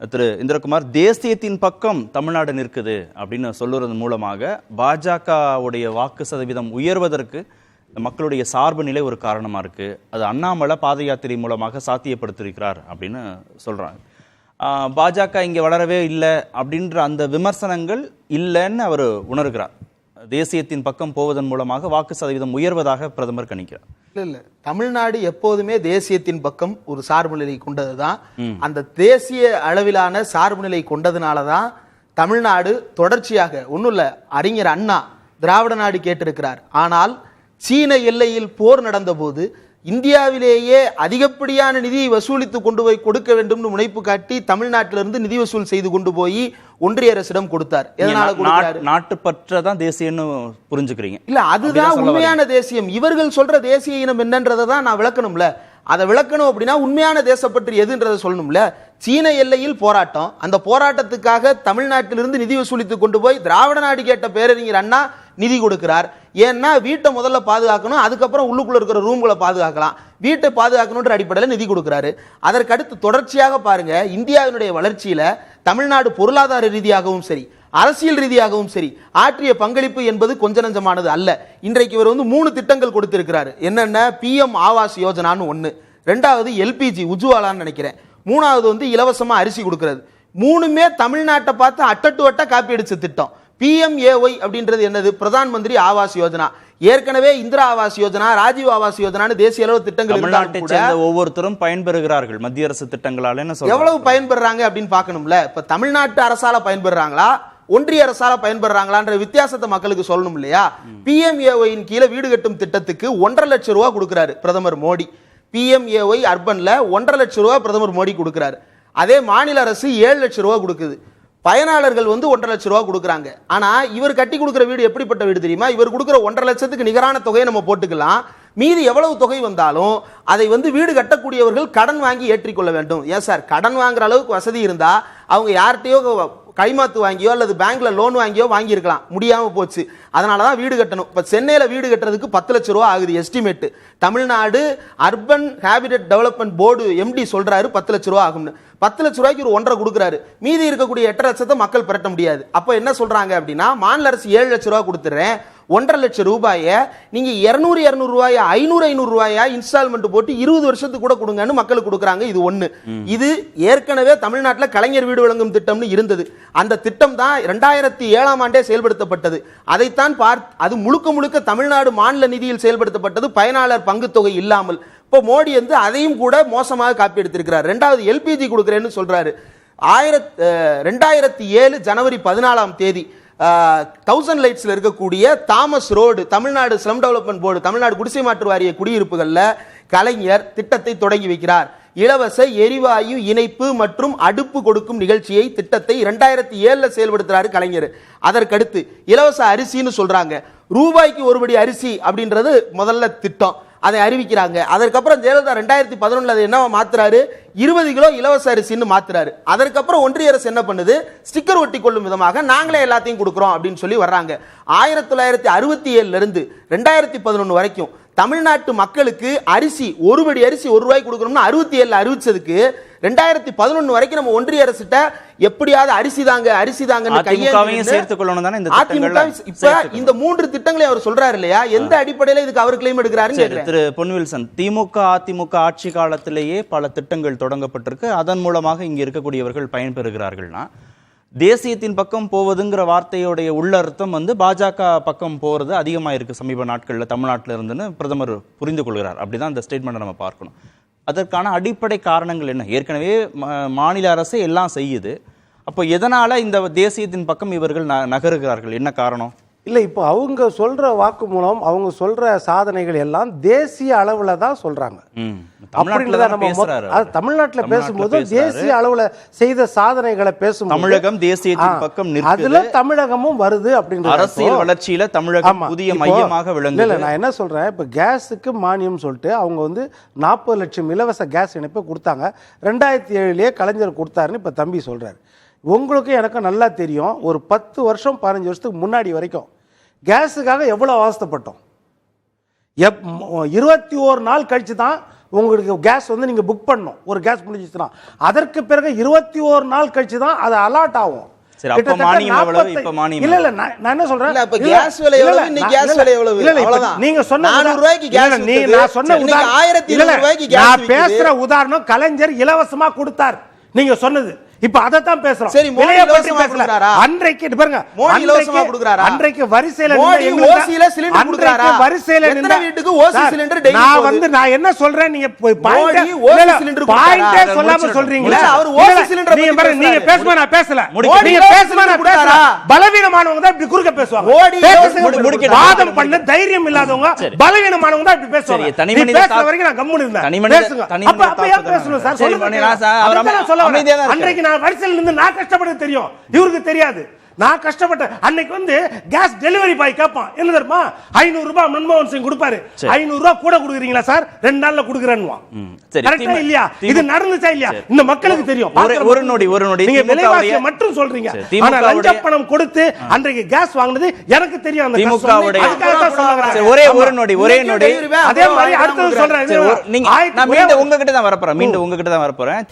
திரு இந்திரகுமார், தேசியத்தின் பக்கம் தமிழ்நாடு நிற்குது அப்படின்னு சொல்லுறது மூலமாக பாஜகவுடைய வாக்கு சதவீதம் உயர்வதற்கு மக்களுடைய சார்பு நிலை ஒரு காரணமாக இருக்குது. அது அண்ணாமலை பாத யாத்திரை மூலமாக சாத்தியப்படுத்தியிருக்கிறார் அப்படின்னு சொல்கிறாங்க. பாஜக இங்கே வளரவே இல்லை அப்படின்ற அந்த விமர்சனங்கள் இல்லைன்னு அவர் உணர்கிறார். தேசியத்தின் பக்கம் போவதன் மூலமாக வாக்கு சதவீதம் உயர்வதாக பிரதமர் கணிக்கிறார். இல்ல தமிழ்நாடு எப்போதுமே தேசியத்தின் பக்கம் ஒரு சார்பு நிலை கொண்டதுதான். அந்த தேசிய அளவிலான சார்பு நிலை கொண்டதுனாலதான் தமிழ்நாடு தொடர்ச்சியாக ஒன்றும் இல்ல, அறிஞர் அண்ணா திராவிட நாடு கேட்டிருக்கிறார். ஆனால் சீன எல்லையில் போர் நடந்த போது இந்தியாவிலேயே அதிகப்படியான நிதியை வசூலித்து கொண்டு போய் கொடுக்க வேண்டும் முனைப்பு காட்டி தமிழ்நாட்டிலிருந்து நிதி வசூல் செய்து கொண்டு போய் ஒன்றிய அரசிடம் கொடுத்தார். எதனால கொடுத்தாரு? நாட்டுப்பற்றதான் தேசியம்னு புரிஞ்சுக்கிறீங்க? இல்ல, அதுதான் உண்மையான தேசியம். இவர்கள் சொல்ற தேசிய இனம் என்னன்றதை தான் நான் விளக்கணும்ல. அதை விளக்கணும் அப்படின்னா உண்மையான தேசப்பற்று எதுன்றதை சொல்லணும்ல. சீன எல்லையில் போராட்டம், அந்த போராட்டத்துக்காக தமிழ்நாட்டிலிருந்து நிதி வசூலித்து கொண்டு போய் திராவிட நாடு கேட்ட பேரறிஞர் அண்ணா நிதி கொடுக்கிறார். ஏன்னா வீட்டை முதல்ல பாதுகாக்கணும், அதுக்கப்புறம் உள்ளுக்குள்ள இருக்கிற ரூம்களை பாதுகாக்கலாம். வீட்டை பாதுகாக்கணுன்ற அடிப்படையில் நிதி கொடுக்கிறாரு. அதற்கடுத்து தொடர்ச்சியாக பாருங்க, இந்தியாவினுடைய வளர்ச்சியில தமிழ்நாடு பொருளாதார ரீதியாகவும் சரி, அரசியல் ரீதியாகவும் சரி ஆற்றிய பங்களிப்பு என்பது கொஞ்ச நஞ்சமானது அல்ல. இன்றைக்கு இவர் 3 திட்டங்கள் கொடுத்திருக்கிறாரு. என்னென்ன? பிஎம் ஆவாஸ் யோஜனான்னு ஒன்று, 2வது எல்பிஜி உஜ்வாலான்னு நினைக்கிறேன், 3வது இலவசமா அரிசி கொடுக்கிறது. 3மே தமிழ்நாட்டை பார்த்து அட்டட்டு வட்ட காப்பி அடிச்ச திட்டம். PMAY அப்படின்றது என்னது? பிரதான் மந்திரி ஆவாஸ் யோஜனா. ஏற்கனவே இந்திரா ஆவாஸ் யோஜனா, ராஜீவ் ஆவாஸ் யோஜனா தேசிய அளவு திட்டங்கள் ஒவ்வொருத்தரும் பயன்பெறுகிறார்கள் மத்திய அரசு திட்டங்களால. எவ்வளவு பயன்பெறாங்க அப்படின்னு பார்க்கணும்ல. இப்ப தமிழ்நாட்டு அரசால பயன்பெறாங்களா, ஒன்றிய அரசால பயன்பெறாங்களான்ற வித்தியாசத்தை மக்களுக்கு சொல்லணும் இல்லையா? PMAY கீழே வீடு கட்டும் திட்டத்துக்கு 1.5 லட்சம் ரூபாய் கொடுக்கிறாரு பிரதமர் மோடி. PMAY அர்பன்ல 1.5 லட்சம் ரூபாய் பிரதமர் மோடி கொடுக்கிறாரு. அதே மாநில அரசு 7 லட்சம் ரூபாய் கொடுக்குது. பயனாளர்கள் 1.5 லட்சம் ரூபாய் கொடுக்குறாங்க. ஆனா இவர் கட்டி கொடுக்குற வீடு எப்படிப்பட்ட வீடு தெரியுமா? இவர் கொடுக்குற 1.5 லட்சத்துக்கு நிகரான தொகையை நம்ம போட்டுக்கலாம். மீதி எவ்வளவு தொகை வந்தாலும் அதை வீடு கட்டக்கூடியவர்கள் கடன் வாங்கி ஏற்றிக்கொள்ள வேண்டும். ஏன் சார், கடன் வாங்குற அளவுக்கு வசதி இருந்தா அவங்க யார்கிட்டயோ கைமாத்து வாங்கியோ அல்லது பேங்க்ல லோன் வாங்கியோ வாங்கி இருக்கலாம். முடியாம போச்சு, அதனாலதான் வீடு கட்டணும். இப்ப சென்னையில வீடு கட்டுறதுக்கு 10 லட்சம் ரூபாய் ஆகுது estimate. Tamil Nadu urban habitat development board MD சொல்றாரு 10 லட்சம் ரூபாய் ஆகும்னு. 10 லட்சம் ரூபாய்க்கு ஒரு 1.5 கொடுக்குறாரு. மீதி இருக்கக்கூடிய 8 லட்சத்தை மக்கள் பெறட்ட முடியாது. அப்ப என்ன சொல்றாங்க அப்படின்னா, மாநில அரசு 7 லட்சம் ரூபாய் கொடுத்துறேன், 1.5 லட்சம் ரூபாயை நீங்க 200 ரூபாயா 500 ரூபாயா இன்ஸ்டால்மெண்ட் போட்டு 20 வருஷத்துக்கு கூட கொடுங்கன்னு மக்களுக்கு கொடுக்குறாங்க. இது ஒண்ணு. இது ஏற்கனவே தமிழ்நாட்டில் கலைஞர் வீடு வழங்கும் திட்டம்னு இருந்தது. அந்த திட்டம் தான் 2007ஆம் ஆண்டே செயல்படுத்தப்பட்டது. அதைத்தான் அது முழுக்க முழுக்க தமிழ்நாடு மாநில நிதியில் செயல்படுத்தப்பட்டது, பயனாளர் பங்கு தொகை இல்லாமல். இப்போ மோடி அதையும் கூட மோசமாக காப்பி எடுத்திருக்கிறார். 2வது LPG கொடுக்குறேன்னு சொல்றாரு. 2007 ஜனவரி 14ஆம் தேதி 1000 லைட்ஸ்ல இருக்கக்கூடிய Thomas road Tamil Nadu slum development board, Tamil Nadu குடிசை மாற்று வாரிய குடியிருப்புகள்ல கலைஞர் திட்டத்தை தொடங்கி வைக்கிறார். இலவச எரிவாயு இணைப்பு மற்றும் அடுப்பு கொடுக்கும் நிகழ்ச்சியை திட்டத்தை 2007 செயல்படுத்துறாரு கலைஞர். அதற்கடுத்து இலவச அரிசின்னு சொல்றாங்க. ரூபாய்க்கு ஒருபடி அரிசி அப்படின்றது முதல்ல திட்டம், அதை அறிவிக்கிறாங்க. அதற்கப்புறம் ஜெயலலிதா 2011 அதை என்ன மாத்துறாரு, 20 கிலோ இலவச அரிசின்னு மாத்துறாரு. அதற்கப்புறம் ஒன்றிய அரசு என்ன பண்ணுது, ஸ்டிக்கர் ஒட்டி கொள்ளும் விதமாக நாங்களே எல்லாத்தையும் கொடுக்குறோம் அப்படின்னு சொல்லி வர்றாங்க. 1967 இருந்து 2011 வரைக்கும் தமிழ்நாட்டு மக்களுக்கு அரிசி ஒருபடி அரிசி ₹1 கொடுக்கணும்னு 67 அறிவிச்சதுக்கு 2011 வரைக்கும் நம்ம ஒன்றிய அரசிட்ட எப்படியாவது அரிசி தாங்க இந்த 3 திட்டங்களை அவர் சொல்றாரு இல்லையா? எந்த அடிப்படையில் இதுக்கு அவர் கிளைம் எடுக்கிறாரு? திரு பொன்வில்சன், திமுக அதிமுக ஆட்சி காலத்திலேயே பல திட்டங்கள் தொடங்கப்பட்டிருக்கு, அதன் மூலமாக இங்க இருக்கக்கூடியவர்கள் பயன்பெறுகிறார்கள்னா, தேசியத்தின் பக்கம் போவதுங்கிற வார்த்தையோடைய உள்ளர்த்தம் பாஜக பக்கம் போறது அதிகமாக இருக்கு சமீப நாட்களில் தமிழ்நாட்டில் இருந்துன்னு பிரதமர் புரிந்து கொள்கிறார். அப்படிதான் இந்த ஸ்டேட்மெண்ட்டை நம்ம பார்க்கணும். அதற்கான அடிப்படை காரணங்கள் என்ன? ஏற்கனவே மாநில அரசு எல்லாம் செய்யுது. அப்போ எதனால இந்த தேசியத்தின் பக்கம் இவர்கள் நகருகிறார்கள்? என்ன காரணம்? இல்லை, இப்போ அவங்க சொல்ற வாக்கு மூலம் அவங்க சொல்ற சாதனைகள் எல்லாம் தேசிய அளவுல தான் சொல்றாங்க. தமிழ்நாட்டில் பேசும்போது தேசிய அளவுல செய்த சாதனைகளை பேசும் தமிழகம் தேசியத்தின் பக்கம் அதுல தமிழகமும் வருது அப்படின்ற அரசியல் வளர்ச்சியில தமிழகம் புதிய மையமாக விளங்குது. இல்ல, நான் என்ன சொல்றேன், இப்ப கேஸுக்கு மானியம் சொல்லிட்டு அவங்க 40 லட்சம் இலவச கேஸ் இணைப்பு கொடுத்தாங்க. 2007 கலைஞர் கொடுத்தாருன்னு இப்ப தம்பி சொல்றாரு. உங்களுக்கு எனக்கு நல்லா தெரியும், ஒரு 10 வருஷம் 15 வருஷத்துக்கு முன்னாடி வரைக்கும் கேஸுக்காக எவ்வளவு அவஸ்தைப்பட்டோம். 21 நாள் கழிச்சு தான் உங்களுக்கு கேஸ் வந்து நீங்க புக் பண்ணணும். ஒரு கேஸ் முடிஞ்சிச்சுன்னா அதற்கு பிறகு 21 நாள் கழிச்சு தான் அது அலாட் ஆகும். சரி, அப்ப மானியம் எவ்வளவு? இப்ப மானியம் இல்ல இல்ல நான் என்ன சொல்றேன், இல்ல இப்ப கேஸ் விலை எவ்வளவு, இன்னைக்கு கேஸ் விலை எவ்வளவு? இல்ல இல்ல அவ்வளவுதான். நீங்க சொன்ன 400 ரூபாய்க்கு கேஸ் இல்ல, நீ நான் சொன்ன இன்னைக்கு உதாரணம் 1200 ரூபாய்க்கு கேஸ் நான் விக்குது. பேசுற உதாரணம் கலைஞர் இலவசமா கொடுத்தார் நீங்க சொன்னது. இப்ப அதை தான் பேசுறோம். சரி, மோடி விலையை பற்றி இலவசமா பேசல. கொடுக்கறாரா? அன்றைக்கு இது பாருங்க, மோடி இலவசமா கொடுக்கறாரா? அன்றைக்கு வரிசையில மோடி நின்று ஓசியில சிலிண்டர் கொடுக்கறாரா? வரிசையில எத்தனை நின்று வீட்டுக்கு ஓசி சார், சிலிண்டர் டெய்லி நான் போகுது? வந்து நான் என்ன சொல்றேன், நீங்க மோடி ஓசி சிலிண்டர் பாயிண்டே கொடுக்கறாரா? சொல்லாம சொல்றீங்களா? இல்ல, அவர் ஓசி சிலிண்டர் நீங்க பத்தி பாருங்க, நீங்க பேசுறாரு. பேசுமா நான் பேசல. மோடி நீங்க ஓசி பேசுமா நான் சிலிண்டர் பேசல. கொடுக்கறாரா? பலவீனமானவங்க தான் இப்படி குறுக்க பேசுவாங்க. மோடி பேசுங்க, ஓசி சிலிண்டர் வாதம் பண்ண தைரியம் இல்லாதவங்க பலவீனமானவங்க தான் இப்படி பேசுவாங்க. சரி, தனி நீ மனித பேசுற வரைக்கும் நான் கம்முனு இருந்தேன். தனி பேசுங்க. மனித அப்ப ஏன் பேசணும் சார்? சரி, சொல்லுங்க. அவர் அதுதான் நான் சொல்ல வரேன். அமைதியா தான் இருக்காரு. அன்றைக்கு நான் வரிசையில் நின்று நான் கஷ்டப்பட்டது தெரியும், இவருக்கு தெரியாது. நான் கஷ்டப்பட்டேன். அன்னைக்கு வந்து கேஸ் டெலிவரி பாய் கேட்பான், என்ன தெரியுமா, 500 ரூபாய் மன்மோகன் சிங் கொடுப்பாரு. 500 ரூபாய் கூட கொடுக்குறீங்களா சார்? 2 நாள்ல கொடுக்குறேன்னுவான். சரி, கரெக்டா இல்லையா? இது நடந்துச்சா இல்லையா? இந்த மக்களுக்கு தெரியும். ஒரு நொடி நீங்க திமுக விலைவாசியை மட்டும் சொல்றீங்க. ஆனா லஞ்ச பணம் கொடுத்து அன்றைக்கு கேஸ் வாங்குனது எனக்கு தெரியும். அந்த திமுகவுடைய ஒரே ஒரு நொடி அதே மாதிரி அடுத்தது சொல்றேன். நீங்க நான் மீண்டும் உங்ககிட்ட தான் வரப்போறேன்.